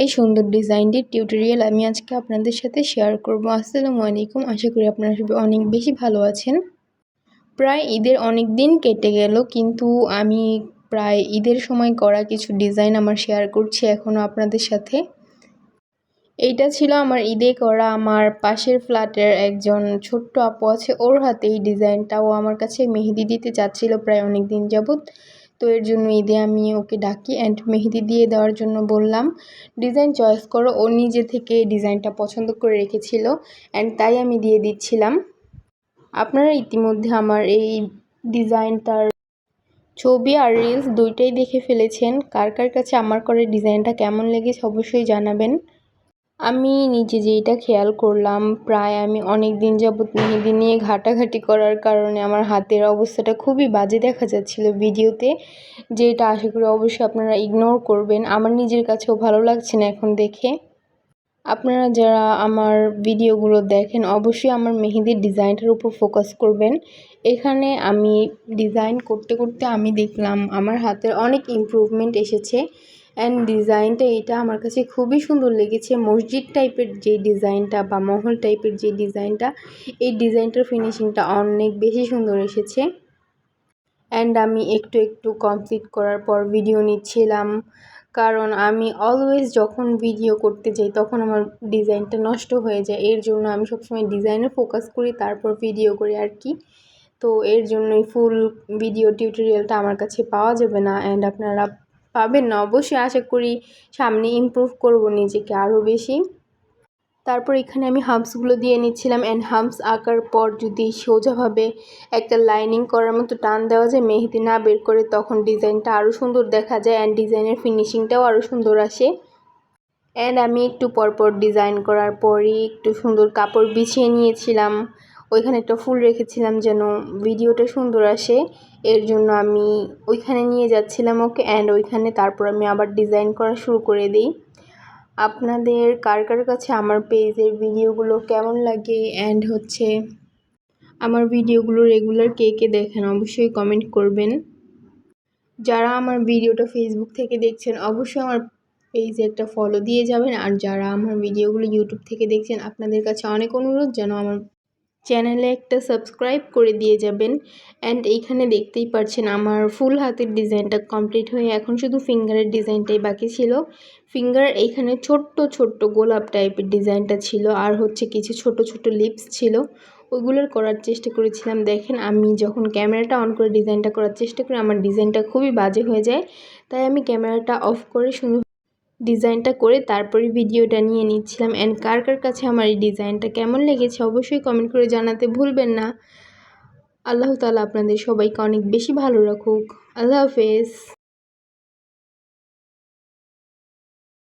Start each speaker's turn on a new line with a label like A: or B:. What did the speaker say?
A: এই সুন্দর ডিজাইনটির টিউটোরিয়াল আমি আজকে আপনাদের সাথে শেয়ার করব। আসসালামু আলাইকুম, আশা করি আপনারা সবাই অনেক বেশি ভালো আছেন। প্রায় ঈদের অনেক দিন কেটে গেল, কিন্তু আমি প্রায় ঈদের সময় করা কিছু ডিজাইন আমার শেয়ার করছি এখনও আপনাদের সাথে। এইটা ছিল আমার ঈদে করা, আমার পাশের ফ্ল্যাটের একজন ছোট্ট আপু আছে, ওর হাতে এই ডিজাইনটা। ও আমার কাছে মেহেদি দিতে চাচ্ছিল প্রায় অনেক দিন যাবত, তো এর জন্য ঈদে আমি ওকে ডাকি অ্যান্ড মেহেদি দিয়ে দেওয়ার জন্য বললাম ডিজাইন চয়েস করো। ও নিজে থেকে ডিজাইনটা পছন্দ করে রেখেছিল অ্যান্ড তাই আমি দিয়ে দিচ্ছিলাম। আপনারা ইতিমধ্যে আমার এই ডিজাইনটার ছবি আর রিলস দুইটাই দেখে ফেলেছেন। কার কার কাছে আমার করে ডিজাইনটা কেমন লেগেছে অবশ্যই জানাবেন। আমি নিজে যেটা খেয়াল করলাম, প্রায় আমি অনেক দিন যাবত মেহেদি নিয়ে ঘাটাঘাটি করার কারণে আমার হাতের অবস্থাটা খুবই বাজে দেখা যাচ্ছিল ভিডিওতে, যেটা আশা করি অবশ্যই আপনারা ইগনোর করবেন। আমার নিজের কাছেও ভালো লাগছে না এখন দেখে। আপনারা যারা আমার ভিডিওগুলো দেখেন অবশ্যই আমার মেহেদির ডিজাইনটার উপর ফোকাস করবেন। এখানে আমি ডিজাইন করতে করতে আমি দেখলাম আমার হাতের অনেক ইমপ্রুভমেন্ট এসেছে অ্যান্ড ডিজাইনটা এটা আমার কাছে খুবই সুন্দর লেগেছে। মসজিদ টাইপের যে ডিজাইনটা বা মহল টাইপের যে ডিজাইনটা, এই ডিজাইনটার ফিনিশিংটা অনেক বেশি সুন্দর এসেছে। অ্যান্ড আমি একটু একটু কমপ্লিট করার পর ভিডিও নিচ্ছিলাম, কারণ আমি অলওয়েজ যখন ভিডিও করতে যাই তখন আমার ডিজাইনটা নষ্ট হয়ে যায়। এর জন্য আমি সবসময় ডিজাইনে ফোকাস করি, তারপর ভিডিও করি আর কি। তো এর জন্যই ফুল ভিডিও টিউটোরিয়ালটা আমার কাছে পাওয়া যাবে না অ্যান্ড আপনারা পাবেন না অবশ্যই। আশা করি সামনে ইমপ্রুভ করব নিজেকে আরও বেশি। তারপর এখানে আমি হাম্পসগুলো দিয়ে নিচ্ছিলাম অ্যান্ড হাম্পস আঁকার পর যদি সোজাভাবে একটা লাইনিং করার মতো টান দেওয়া যায় মেহেদি না বের করে, তখন ডিজাইনটা আরও সুন্দর দেখা যায় অ্যান্ড ডিজাইনের ফিনিশিংটাও আরও সুন্দর আসে। অ্যান্ড আমি একটু পরপর ডিজাইন করার পরই একটু সুন্দর কাপড় বিছিয়ে নিয়েছিলাম, ওইখানে একটা ফুল রেখেছিলাম যেন ভিডিওটা সুন্দর আসে। এর জন্য আমি ওইখানে নিয়ে যাচ্ছিলাম ওকে অ্যান্ড ওইখানে তারপর আমি আবার ডিজাইন করা শুরু করে দিই। আপনাদের কার কার কাছে আমার পেজের ভিডিওগুলো কেমন লাগে অ্যান্ড আমার ভিডিওগুলো রেগুলার কে কে দেখেন অবশ্যই কমেন্ট করবেন। যারা আমার ভিডিওটা ফেসবুক থেকে দেখছেন অবশ্যই আমার পেজে একটা ফলো দিয়ে যাবেন, আর যারা আমার ভিডিওগুলো ইউটিউব থেকে দেখছেন আপনাদের কাছে অনেক অনুরোধ যেন আমার চ্যানেলে একটা সাবস্ক্রাইব করে দিয়ে যাবেন। অ্যান্ড এইখানে দেখতেই পাচ্ছেন আমার ফুল হাতের ডিজাইনটা কমপ্লিট হয়ে এখন শুধু ফিঙ্গারের ডিজাইনটাই বাকি ছিল। ফিঙ্গার এইখানে ছোট্ট ছোট্ট গোলাপ টাইপের ডিজাইনটা ছিল, আর কিছু ছোট ছোট লিপস ছিল, ওইগুলোর করার চেষ্টা করেছিলাম। দেখেন আমি যখন ক্যামেরাটা অন করে ডিজাইনটা করার চেষ্টা করি আমার ডিজাইনটা খুবই বাজে হয়ে যায়, তাই আমি ক্যামেরাটা অফ করে সুন্দর ডিজাইনটা করে তারপরে ভিডিওটা নিয়ে নিচ্ছিলাম। অ্যান্ড কার কার কাছে আমার এই ডিজাইনটা কেমন লেগেছে অবশ্যই কমেন্ট করে জানাতে ভুলবেন না। আল্লাহ তাআলা আপনাদের সবাইকে অনেক বেশি ভালো রাখুক। আল্লাহ হাফেজ।